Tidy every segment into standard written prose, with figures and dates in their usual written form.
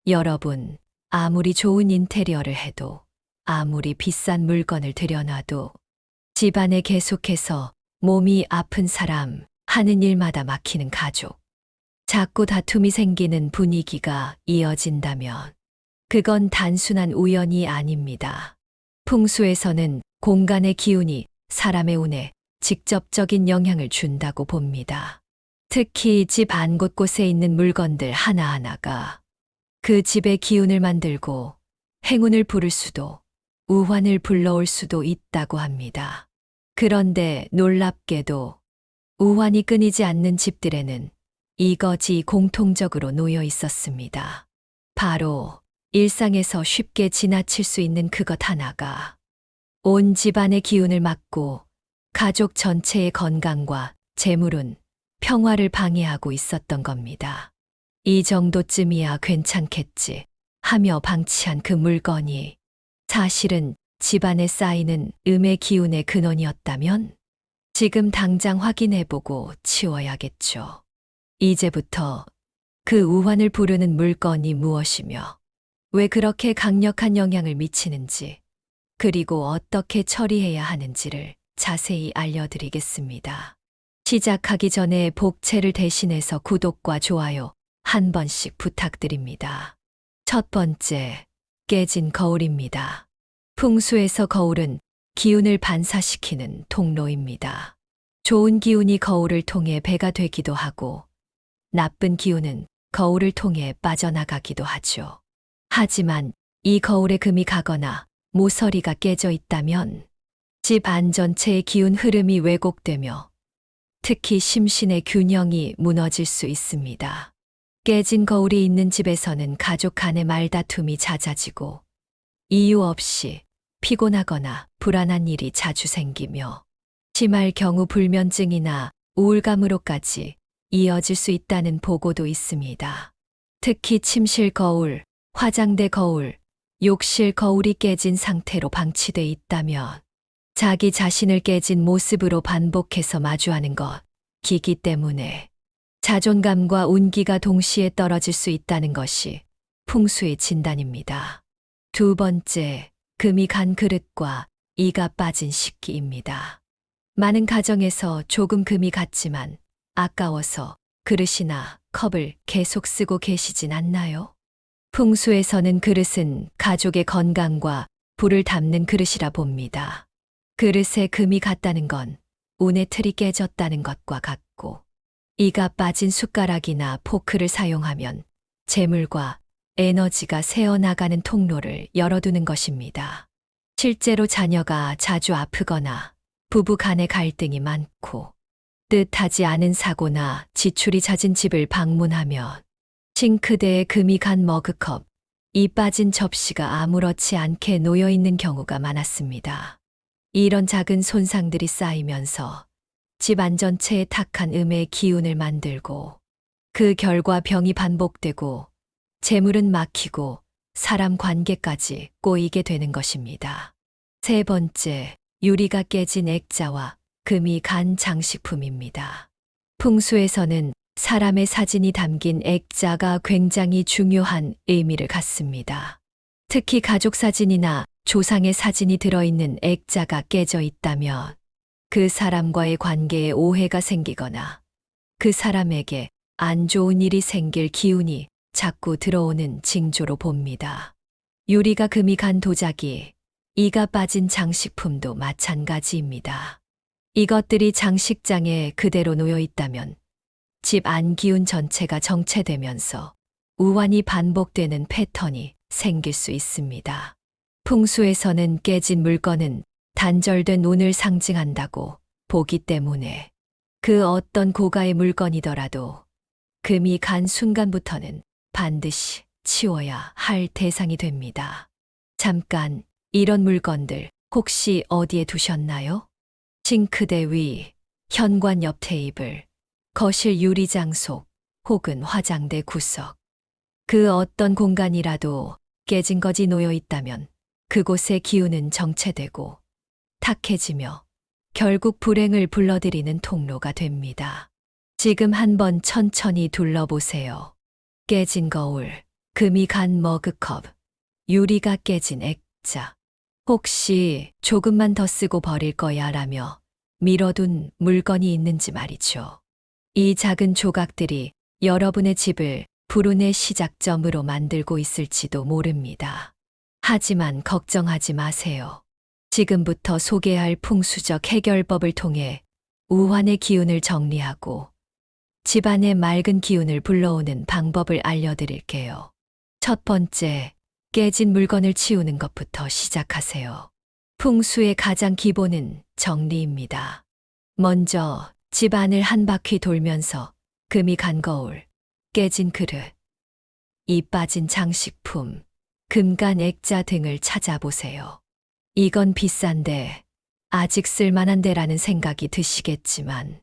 여러분, 아무리 좋은 인테리어를 해도, 아무리 비싼 물건을 들여놔도 집안에 계속해서 몸이 아픈 사람, 하는 일마다 막히는 가족, 자꾸 다툼이 생기는 분위기가 이어진다면 그건 단순한 우연이 아닙니다. 풍수에서는 공간의 기운이 사람의 운에 직접적인 영향을 준다고 봅니다. 특히 집 안 곳곳에 있는 물건들 하나하나가 그 집의 기운을 만들고 행운을 부를 수도, 우환을 불러올 수도 있다고 합니다. 그런데 놀랍게도 우환이 끊이지 않는 집들에는 이것이 공통적으로 놓여 있었습니다. 바로 일상에서 쉽게 지나칠 수 있는 그것 하나가 온 집안의 기운을 막고 가족 전체의 건강과 재물운, 평화를 방해하고 있었던 겁니다. 이 정도쯤이야 괜찮겠지 하며 방치한 그 물건이 사실은 집안에 쌓이는 음의 기운의 근원이었다면 지금 당장 확인해보고 치워야겠죠. 이제부터 그 우환을 부르는 물건이 무엇이며 왜 그렇게 강력한 영향을 미치는지 그리고 어떻게 처리해야 하는지를 자세히 알려드리겠습니다. 시작하기 전에 복채를 대신해서 구독과 좋아요 한 번씩 부탁드립니다. 첫 번째, 깨진 거울입니다. 풍수에서 거울은 기운을 반사시키는 통로입니다. 좋은 기운이 거울을 통해 배가 되기도 하고 나쁜 기운은 거울을 통해 빠져나가기도 하죠. 하지만 이 거울에 금이 가거나 모서리가 깨져 있다면 집 안 전체의 기운 흐름이 왜곡되며 특히 심신의 균형이 무너질 수 있습니다. 깨진 거울이 있는 집에서는 가족 간의 말다툼이 잦아지고 이유 없이 피곤하거나 불안한 일이 자주 생기며 심할 경우 불면증이나 우울감으로까지 이어질 수 있다는 보고도 있습니다. 특히 침실 거울, 화장대 거울, 욕실 거울이 깨진 상태로 방치돼 있다면 자기 자신을 깨진 모습으로 반복해서 마주하는 것이기 때문에 자존감과 운기가 동시에 떨어질 수 있다는 것이 풍수의 진단입니다. 두 번째, 금이 간 그릇과 이가 빠진 식기입니다. 많은 가정에서 조금 금이 갔지만 아까워서 그릇이나 컵을 계속 쓰고 계시진 않나요? 풍수에서는 그릇은 가족의 건강과 불을 담는 그릇이라 봅니다. 그릇에 금이 갔다는 건 운의 틀이 깨졌다는 것과 같고 이가 빠진 숟가락이나 포크를 사용하면 재물과 에너지가 새어나가는 통로를 열어두는 것입니다. 실제로 자녀가 자주 아프거나 부부 간의 갈등이 많고 뜻하지 않은 사고나 지출이 잦은 집을 방문하면 싱크대에 금이 간 머그컵, 이 빠진 접시가 아무렇지 않게 놓여 있는 경우가 많았습니다. 이런 작은 손상들이 쌓이면서 집안 전체에 탁한 음의 기운을 만들고 그 결과 병이 반복되고 재물은 막히고 사람 관계까지 꼬이게 되는 것입니다. 세 번째, 유리가 깨진 액자와 금이 간 장식품입니다. 풍수에서는 사람의 사진이 담긴 액자가 굉장히 중요한 의미를 갖습니다. 특히 가족 사진이나 조상의 사진이 들어있는 액자가 깨져 있다면 그 사람과의 관계에 오해가 생기거나 그 사람에게 안 좋은 일이 생길 기운이 자꾸 들어오는 징조로 봅니다. 유리가 금이 간 도자기, 이가 빠진 장식품도 마찬가지입니다. 이것들이 장식장에 그대로 놓여 있다면 집 안 기운 전체가 정체되면서 우환이 반복되는 패턴이 생길 수 있습니다. 풍수에서는 깨진 물건은 단절된 운을 상징한다고 보기 때문에 그 어떤 고가의 물건이더라도 금이 간 순간부터는 반드시 치워야 할 대상이 됩니다. 잠깐, 이런 물건들 혹시 어디에 두셨나요? 싱크대 위, 현관 옆 테이블, 거실 유리장 속 혹은 화장대 구석. 그 어떤 공간이라도 깨진 것이 놓여 있다면 그곳의 기운은 정체되고 탁해지며 결국 불행을 불러들이는 통로가 됩니다. 지금 한번 천천히 둘러보세요. 깨진 거울, 금이 간 머그컵, 유리가 깨진 액자. 혹시 조금만 더 쓰고 버릴 거야 라며 밀어둔 물건이 있는지 말이죠. 이 작은 조각들이 여러분의 집을 불운의 시작점으로 만들고 있을지도 모릅니다. 하지만 걱정하지 마세요. 지금부터 소개할 풍수적 해결법을 통해 우환의 기운을 정리하고 집안의 맑은 기운을 불러오는 방법을 알려드릴게요. 첫 번째, 깨진 물건을 치우는 것부터 시작하세요. 풍수의 가장 기본은 정리입니다. 먼저 집안을 한 바퀴 돌면서 금이 간 거울, 깨진 그릇, 이 빠진 장식품, 금간 액자 등을 찾아보세요. 이건 비싼데 아직 쓸만한데라는 생각이 드시겠지만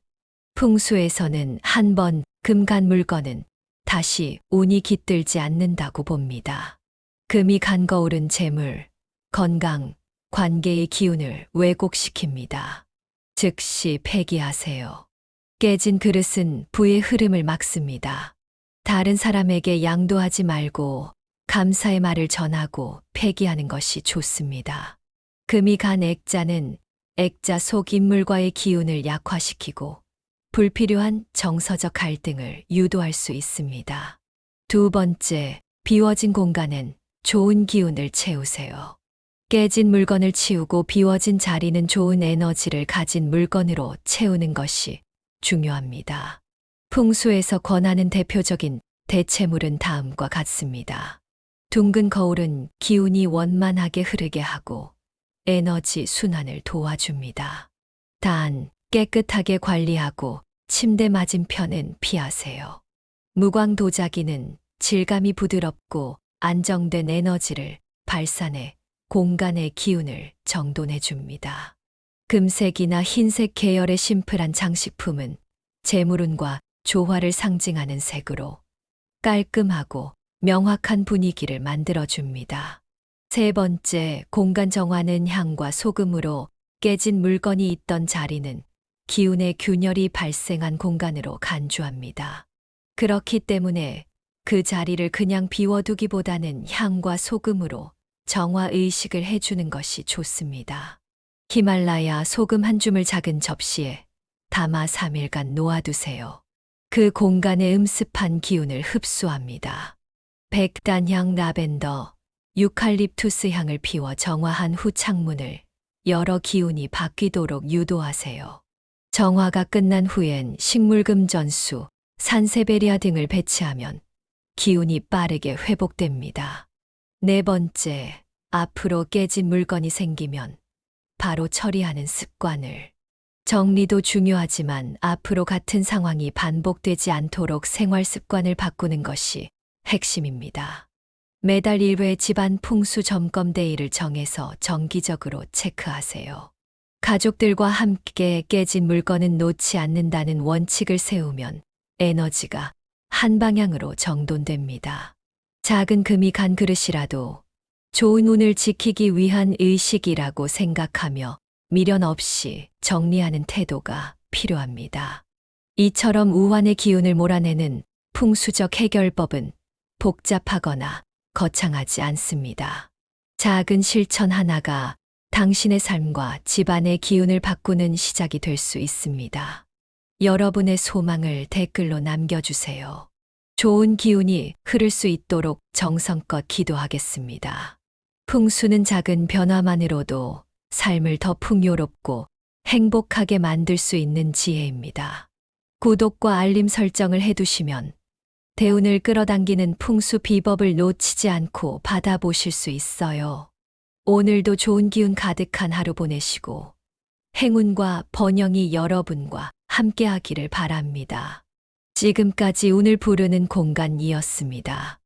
풍수에서는 한 번 금간 물건은 다시 운이 깃들지 않는다고 봅니다. 금이 간 거울은 재물, 건강, 관계의 기운을 왜곡시킵니다. 즉시 폐기하세요. 깨진 그릇은 부의 흐름을 막습니다. 다른 사람에게 양도하지 말고 감사의 말을 전하고 폐기하는 것이 좋습니다. 금이 간 액자는 액자 속 인물과의 기운을 약화시키고 불필요한 정서적 갈등을 유도할 수 있습니다. 두 번째, 비워진 공간엔 좋은 기운을 채우세요. 깨진 물건을 치우고 비워진 자리는 좋은 에너지를 가진 물건으로 채우는 것이 중요합니다. 풍수에서 권하는 대표적인 대체물은 다음과 같습니다. 둥근 거울은 기운이 원만하게 흐르게 하고 에너지 순환을 도와줍니다. 단, 깨끗하게 관리하고 침대 맞은편은 피하세요. 무광 도자기는 질감이 부드럽고 안정된 에너지를 발산해 공간의 기운을 정돈해 줍니다. 금색이나 흰색 계열의 심플한 장식품은 재물운과 조화를 상징하는 색으로 깔끔하고 명확한 분위기를 만들어줍니다. 세 번째, 공간 정화는 향과 소금으로 깨진 물건이 있던 자리는 기운의 균열이 발생한 공간으로 간주합니다. 그렇기 때문에 그 자리를 그냥 비워두기보다는 향과 소금으로 정화 의식을 해주는 것이 좋습니다. 히말라야 소금 한 줌을 작은 접시에 담아 3일간 놓아두세요. 그 공간의 음습한 기운을 흡수합니다. 백단향, 라벤더, 유칼립투스 향을 피워 정화한 후 창문을 열어 기운이 바뀌도록 유도하세요. 정화가 끝난 후엔 식물금전수, 산세베리아 등을 배치하면 기운이 빠르게 회복됩니다. 네 번째, 앞으로 깨진 물건이 생기면 바로 처리하는 습관을. 정리도 중요하지만 앞으로 같은 상황이 반복되지 않도록 생활 습관을 바꾸는 것이 핵심입니다. 매달 1회 집안 풍수 점검 데이를 정해서 정기적으로 체크하세요. 가족들과 함께 깨진 물건은 놓지 않는다는 원칙을 세우면 에너지가 한 방향으로 정돈됩니다. 작은 금이 간 그릇이라도 좋은 운을 지키기 위한 의식이라고 생각하며 미련 없이 정리하는 태도가 필요합니다. 이처럼 우환의 기운을 몰아내는 풍수적 해결법은 복잡하거나 거창하지 않습니다. 작은 실천 하나가 당신의 삶과 집안의 기운을 바꾸는 시작이 될 수 있습니다. 여러분의 소망을 댓글로 남겨주세요. 좋은 기운이 흐를 수 있도록 정성껏 기도하겠습니다. 풍수는 작은 변화만으로도 삶을 더 풍요롭고 행복하게 만들 수 있는 지혜입니다. 구독과 알림 설정을 해두시면 대운을 끌어당기는 풍수 비법을 놓치지 않고 받아보실 수 있어요. 오늘도 좋은 기운 가득한 하루 보내시고 행운과 번영이 여러분과 함께하기를 바랍니다. 지금까지 운을 부르는 공간이었습니다.